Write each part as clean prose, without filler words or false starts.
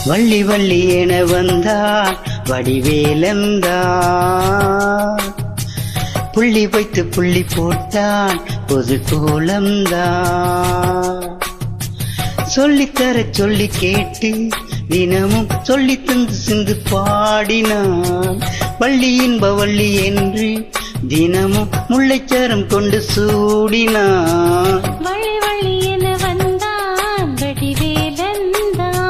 வள்ளி வள்ளி என வந்தான் வடிவேலந்தான், புள்ளி வைத்து புள்ளி போட்டான் பொது கோலம்தான். சொல்லித்தர சொல்லி கேட்டு தினமும் சொல்லி தந்து சிந்து பாடினான். வள்ளி இன்ப வள்ளி என்று தினமும் முல்லைச்சரம் கொண்டு சூடினான். வள்ளி வள்ளி என வந்தான் வடிவேலந்தான்,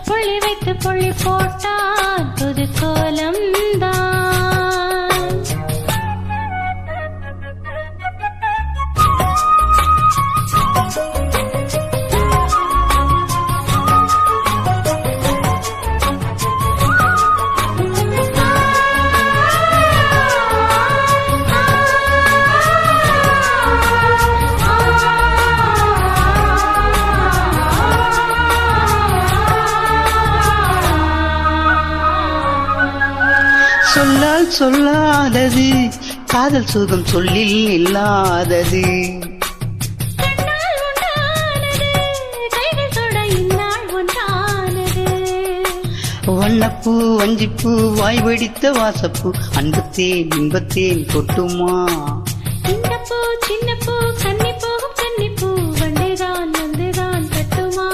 புள்ளி வைத்து புள்ளி போட்டான் புது கோலம்தான். சொல்லால் சொல்லாதது காதல் சுகம் சொல்லில் இல்லாதது. வண்ணப்பூ வஞ்சிப்பூ வாய் வெடித்த வாசப்பூ அன்பத்தேன் இன்பத்தேன் கொட்டுமா. இந்த பூ சின்ன பூ கன்னி போகும் கன்னிப்பூ வண்டுதான் வந்துதான் கட்டுமா.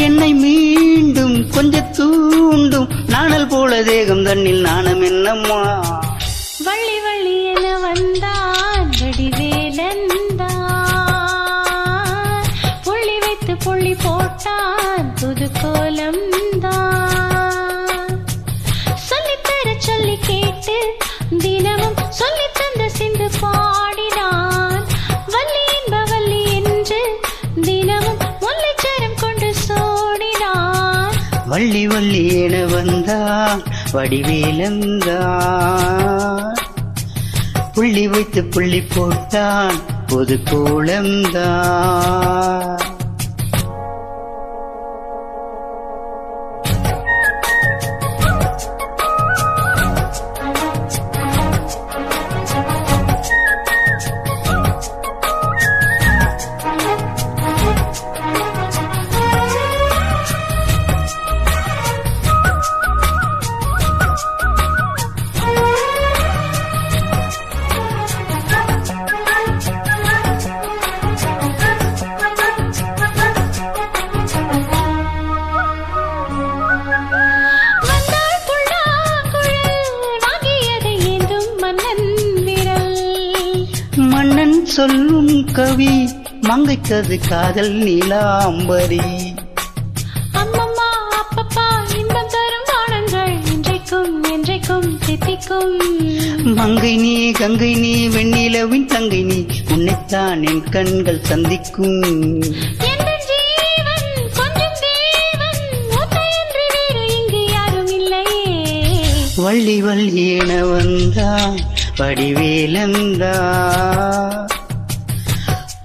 என்னை மீண்டும் கொஞ்ச தூண்டும் நாணல் போல தேகம் தன்னில் நாணம் என்னம்மா. வள்ளி வள்ளி என வந்தான் வடிவேலந்தான், புள்ளி வைத்து புள்ளி போட்டான் புது கோலம்தான். சொல்லித்தர சொல்லி கேட்டு தினமும் சொல்லி தந்த சிந்து பாடினான். வள்ளி என்ப வள்ளி என்று தினமும் முல்லைச்சரம் கொண்டு சோடினான். வள்ளி வள்ளி என வந்தான் வடிவேலந்தான், புள்ளி வைத்து புள்ளி போட்டான் பொது கோலம்தான். மன்னன் சொல்லும் கவி மங்கைக்கது காதல் நீலாம்பரி. அம்மம்மா அப்பப்பா இன்பம் தரும் வானங்கள் இன்றைக்கும் என்றைக்கும் தித்திக்கும். மங்கை நீ கங்கை நீ வெண்ணிலவின் தங்கை நீ உன்னைத்தான் என் கண்கள் சந்திக்கும். வள்ளி வள்ளி என வந்தான் வடிவேலந்தான்,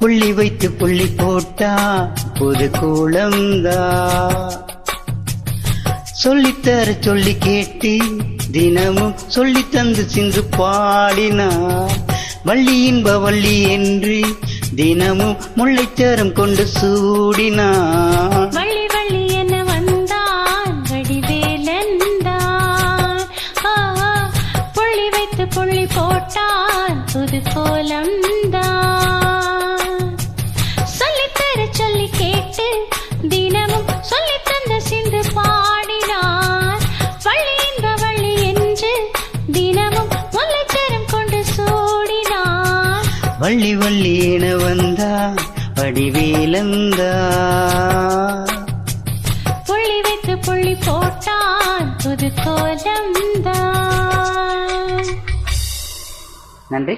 புள்ளி வைத்து புள்ளி போட்டான் புது கோலம்தான். சொல்லித்தர சொல்லி கேட்டு தினமும் சொல்லி தந்து சிந்து பாடினான். வள்ளி இன்ப வள்ளி என்று தினமும் முல்லைச்சரம் கொண்டு சூடினான். வள்ளி வள்ளி என வந்தான் வடிவேலந்தான், புள்ளி வைத்து புள்ளி போட்டான் புது கோலம்தான். சொல்லித்தர சொல்லி கேட்டு தினமும் சொல்லி தந்த சிந்து பாடினான். வள்ளி இன்ப வள்ளி என்று தினமும் முல்லைச்சரம் கொண்டு சூடினான். வள்ளி வள்ளி என வந்தான் வடிவேலந்தான், புள்ளி வைத்து புள்ளி போட்டான் புது கோலம்தான். நன்றி.